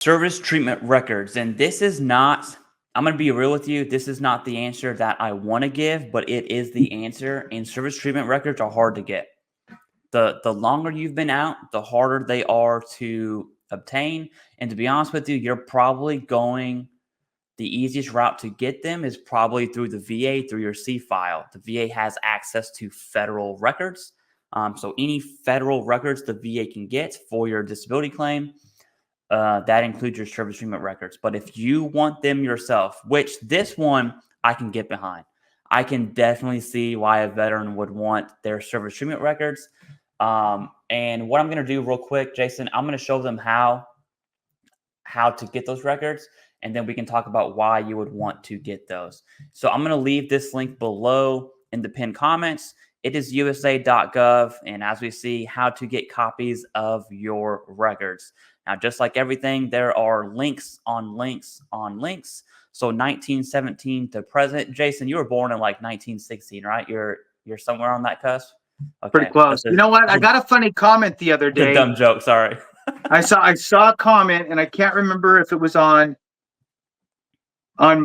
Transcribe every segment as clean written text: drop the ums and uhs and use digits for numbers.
Service treatment records. And this is not, I'm going to be real with you. This is not the answer that I want to give, but it is the answer. And service treatment records are hard to get. The longer you've been out, the harder they are to obtain. And to be honest with you, you're probably going, the easiest route to get them is probably through the VA, through your C file. The VA has access to federal records. So any federal records the VA can get for your disability claim, that includes your service treatment records. But if you want them yourself, which this one I can get behind, I can definitely see why a veteran would want their service treatment records. And what I'm going to do real quick, Jason, I'm going to show them how to get those records, and then we can talk about why you would want to get those. So I'm going to leave this link below in the pinned comments. It is usa.gov, and as we see, how to get copies of your records. Now, just like everything, there are links on links on links. So 1917 to present. Jason, you were born in like 1916, right? You're somewhere on that cusp? Okay. Pretty close. You know what? I got a funny comment the other day. A dumb joke, sorry. I saw a comment, and I can't remember if it was on I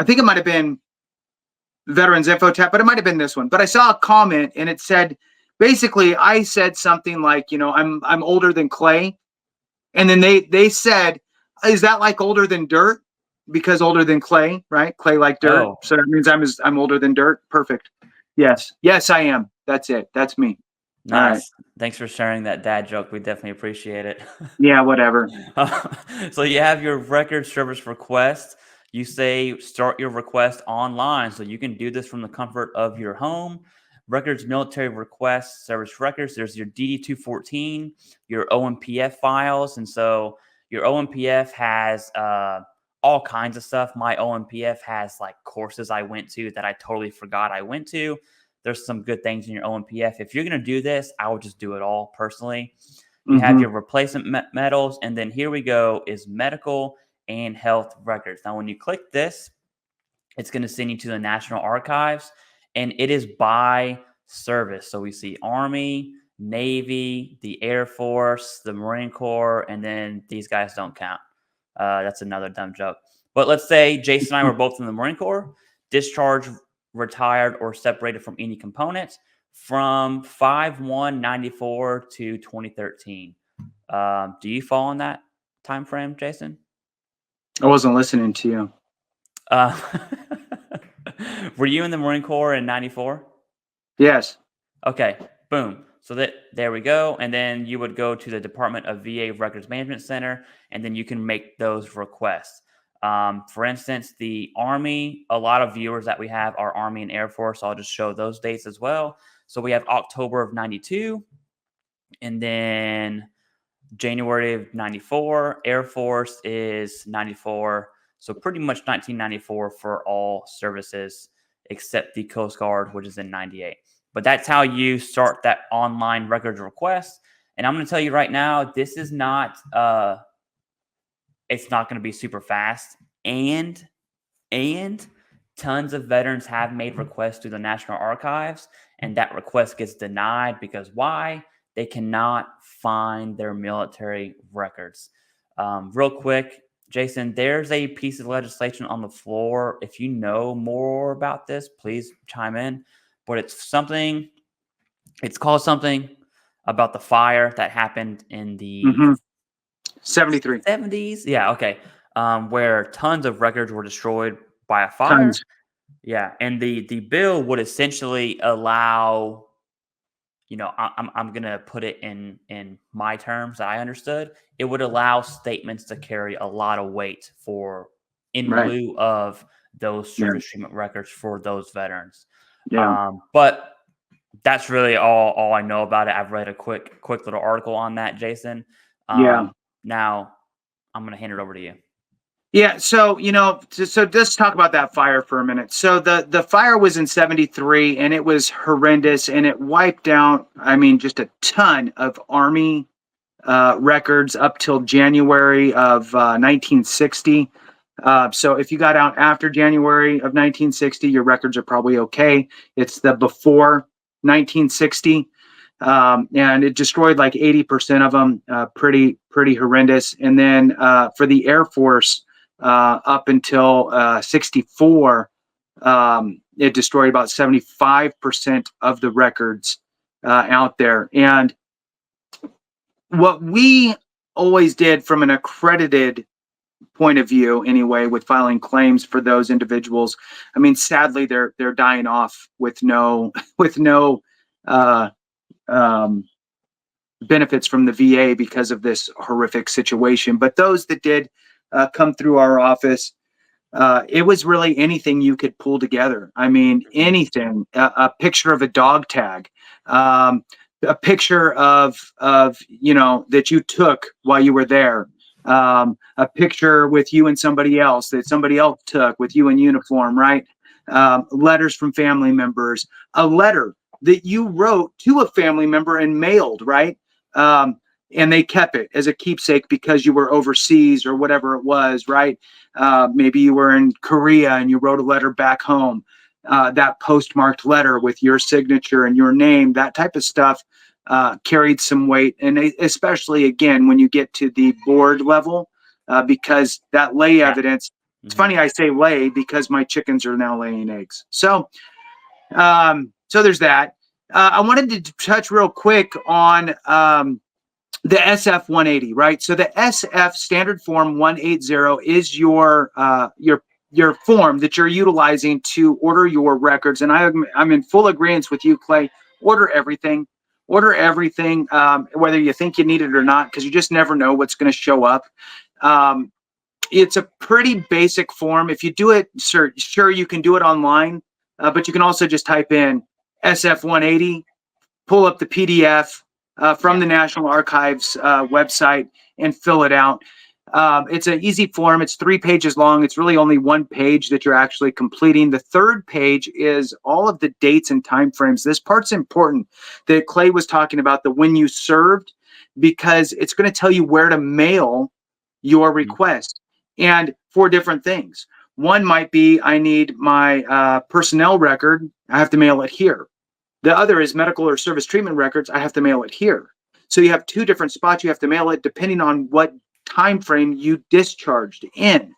think it might have been Veterans Info Tab, but it might have been this one. But I saw a comment, and it said, basically, I said something like, I'm older than Clay. And then they said, is that like older than dirt? Because older than Clay, right? Clay like dirt. Oh. So that means I'm older than dirt. Perfect. Yes, I am. That's it. That's me. Nice. Right. Thanks for sharing that dad joke. We definitely appreciate it. Yeah, whatever. So you have your record service request. You say start your request online. So you can do this from the comfort of your home. Records, military requests, service records. There's your DD-214, your OMPF files. And so your OMPF has all kinds of stuff. My OMPF has like courses I went to that I totally forgot I went to. There's some good things in your OMPF. If you're going to do this, I would just do it all personally. You have your replacement medals. And then here we go is medical and health records. Now, when you click this, it's going to send you to the National Archives, and it is by service. So we see Army, Navy, the Air Force, the Marine Corps, and then these guys don't count. That's another dumb joke. But let's say Jason and I were both in the Marine Corps, discharged, retired, or separated from any component from 5/1/94 to 2013. Do you fall in that time frame, Jason? I wasn't listening to you. Were you in the Marine Corps in 94? Yes. Okay, boom. So there we go. And then you would go to the Department of VA Records Management Center, and then you can make those requests. For instance, the Army, a lot of viewers that we have are Army and Air Force. So I'll just show those dates as well. So we have October of 92, and then January of 94. Air Force is 94. So pretty much 1994 for all services except the Coast Guard, which is in 98. But that's how you start that online records request. And I'm going to tell you right now, this is not, it's not going to be super fast. And tons of veterans have made requests to the National Archives, and that request gets denied because why? They cannot find their military records. Real quick, Jason, there's a piece of legislation on the floor. If you know more about this, please chime in. But it's called something about the fire that happened in the 73. 70s. Yeah, okay. Where tons of records were destroyed by a fire. Tons. Yeah, and the bill would essentially allow, I'm going to put it in my terms that I understood. It would allow statements to carry a lot of weight in lieu of those service treatment records for those veterans. Yeah. But that's really all I know about it. I've read a quick little article on that, Jason. Now I'm going to hand it over to you. Yeah. So, so let's talk about that fire for a minute. So the fire was in 73 and it was horrendous, and it wiped out, just a ton of Army records up till January of 1960. So if you got out after January of 1960, your records are probably okay. It's the before 1960 and it destroyed like 80% of them. Pretty horrendous. And then for the Air Force, up until 64, it destroyed about 75% of the records out there. And what we always did from an accredited point of view, anyway, with filing claims for those individuals, I mean, sadly, they're dying off with no benefits from the VA because of this horrific situation. But those that did come through our office, it was really anything you could pull together. I mean, anything, a picture of a dog tag, a picture of that you took while you were there, a picture with you and somebody else that somebody else took with you in uniform, right? Letters from family members, a letter that you wrote to a family member and mailed, right? And they kept it as a keepsake because you were overseas or whatever it was, right? Maybe you were in Korea and you wrote a letter back home. That postmarked letter with your signature and your name, that type of stuff carried some weight. And especially, again, when you get to the board level, because that lay evidence, it's funny I say lay because my chickens are now laying eggs. So there's that. I wanted to touch real quick on the SF 180, right? So the SF Standard Form 180 is your form that you're utilizing to order your records. And I'm in full agreement with you, Clay. Order everything, whether you think you need it or not, because you just never know what's going to show up. It's a pretty basic form. If you do it, sure, you can do it online, but you can also just type in SF 180, pull up the PDF from the National Archives website and fill it out. It's an easy form. It's 3 pages long. It's really only 1 page that you're actually completing. The 3rd page is all of the dates and timeframes. This part's important that Clay was talking about, the when you served, because it's going to tell you where to mail your request and for different things. One might be, I need my personnel record. I have to mail it here. The other is medical or service treatment records. I have to mail it here. So you have 2 different spots you have to mail it depending on what time frame you discharged in.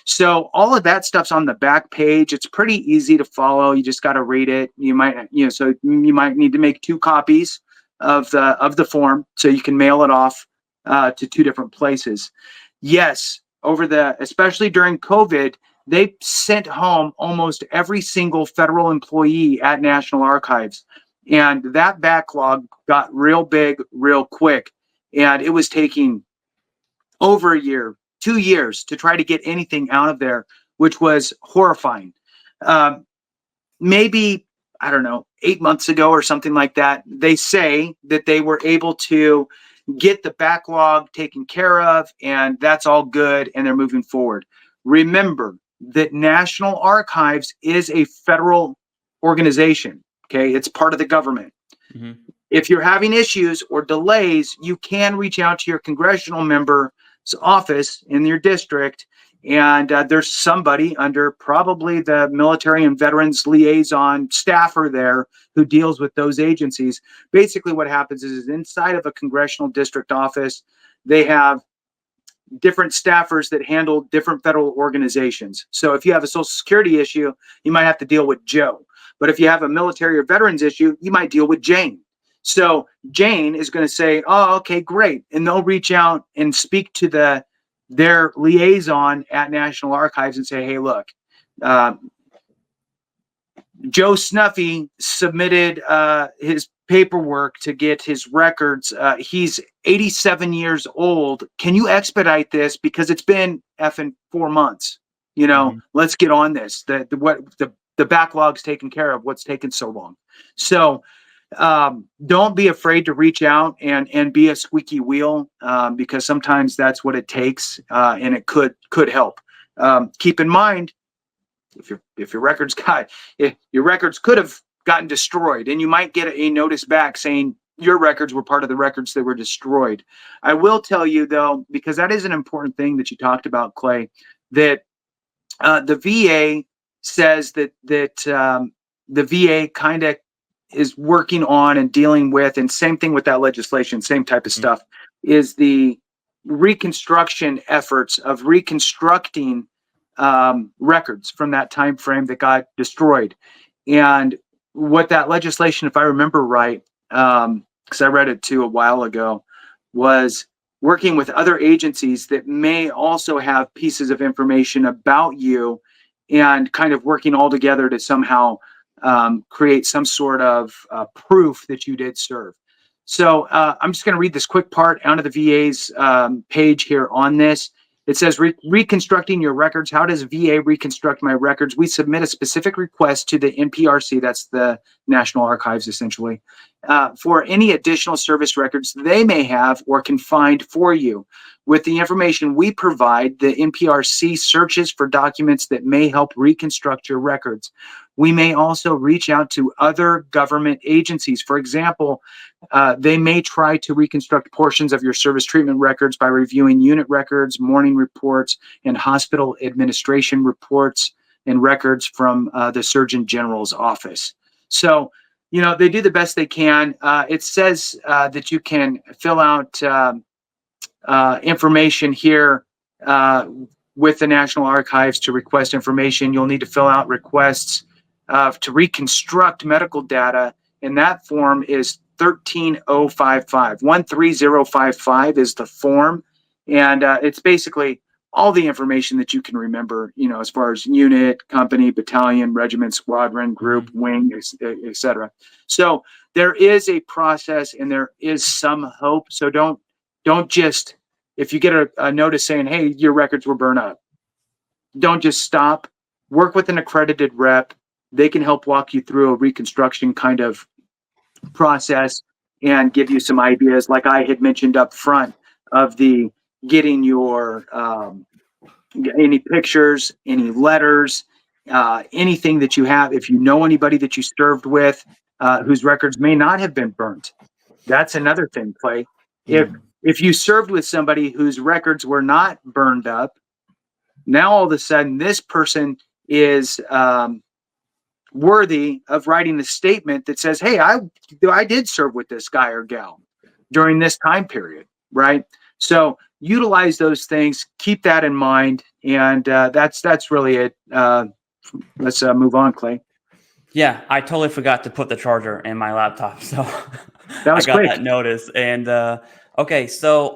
So all of that stuff's on the back page. It's pretty easy to follow. You just got to read it. You might need to make 2 copies of the form so you can mail it off to 2 different places. Yes, especially during COVID, they sent home almost every single federal employee at National Archives. And that backlog got real big, real quick. And it was taking over a year, 2 years to try to get anything out of there, which was horrifying. Maybe, I don't know, 8 months ago or something like that, they say that they were able to get the backlog taken care of, and that's all good, and they're moving forward. Remember that National Archives is a federal organization, okay? It's part of the government. Mm-hmm. If you're having issues or delays, you can reach out to your congressional member's office in your district, and there's somebody under probably the military and veterans liaison staffer there who deals with those agencies. Basically what happens is inside of a congressional district office, they have different staffers that handle different federal organizations. So if you have a Social Security issue, you might have to deal with Joe. But if you have a military or veterans issue, you might deal with Jane. So Jane is going to say, oh, okay, great. And they'll reach out and speak to their liaison at National Archives and say, hey, look, Joe Snuffy submitted his paperwork to get his records. He's 87 years old. Can you expedite this? Because it's been effing 4 months. Let's get on this. The backlog's taken care of. What's taken so long? So don't be afraid to reach out and be a squeaky wheel, because sometimes that's what it takes, and it could help. Keep in mind, if your records could have gotten destroyed, and you might get a notice back saying your records were part of the records that were destroyed. I will tell you though, because that is an important thing that you talked about, Clay, that the VA says that the VA kind of is working on and dealing with, and same thing with that legislation, same type of stuff, is the reconstruction efforts of reconstructing records from that time frame that got destroyed. And what that legislation, if I remember right, because I read it too a while ago, was working with other agencies that may also have pieces of information about you, and kind of working all together to somehow create some sort of proof that you did serve. So I'm just going to read this quick part out of the VA's page here on this. It says, reconstructing your records. How does VA reconstruct my records? We submit a specific request to the NPRC, that's the National Archives essentially, for any additional service records they may have or can find for you. With the information we provide, the NPRC searches for documents that may help reconstruct your records. We may also reach out to other government agencies. For example, they may try to reconstruct portions of your service treatment records by reviewing unit records, morning reports, and hospital administration reports and records from the Surgeon General's office. So, they do the best they can. It says that you can fill out information here with the National Archives to request information. You'll need to fill out requests to reconstruct medical data, and that form is 13055. 13055 is the form, and it's basically all the information that you can remember, as far as unit, company, battalion, regiment, squadron, group, wing, etc. So there is a process and there is some hope. So don't just, if you get a notice saying, hey, your records were burned up, don't just stop. Work with an accredited rep. They can help walk you through a reconstruction kind of process and give you some ideas, like I had mentioned up front, of the getting your any pictures, any letters, anything that you have. If you know anybody that you served with whose records may not have been burnt, that's another thing, Clay. If you served with somebody whose records were not burned up, now all of a sudden this person is worthy of writing a statement that says, hey, I did serve with this guy or gal during this time period, right? So utilize those things, keep that in mind, and that's really it. Let's move on, Clay. Yeah, I totally forgot to put the charger in my laptop, so That was I got quick. that notice. And okay, so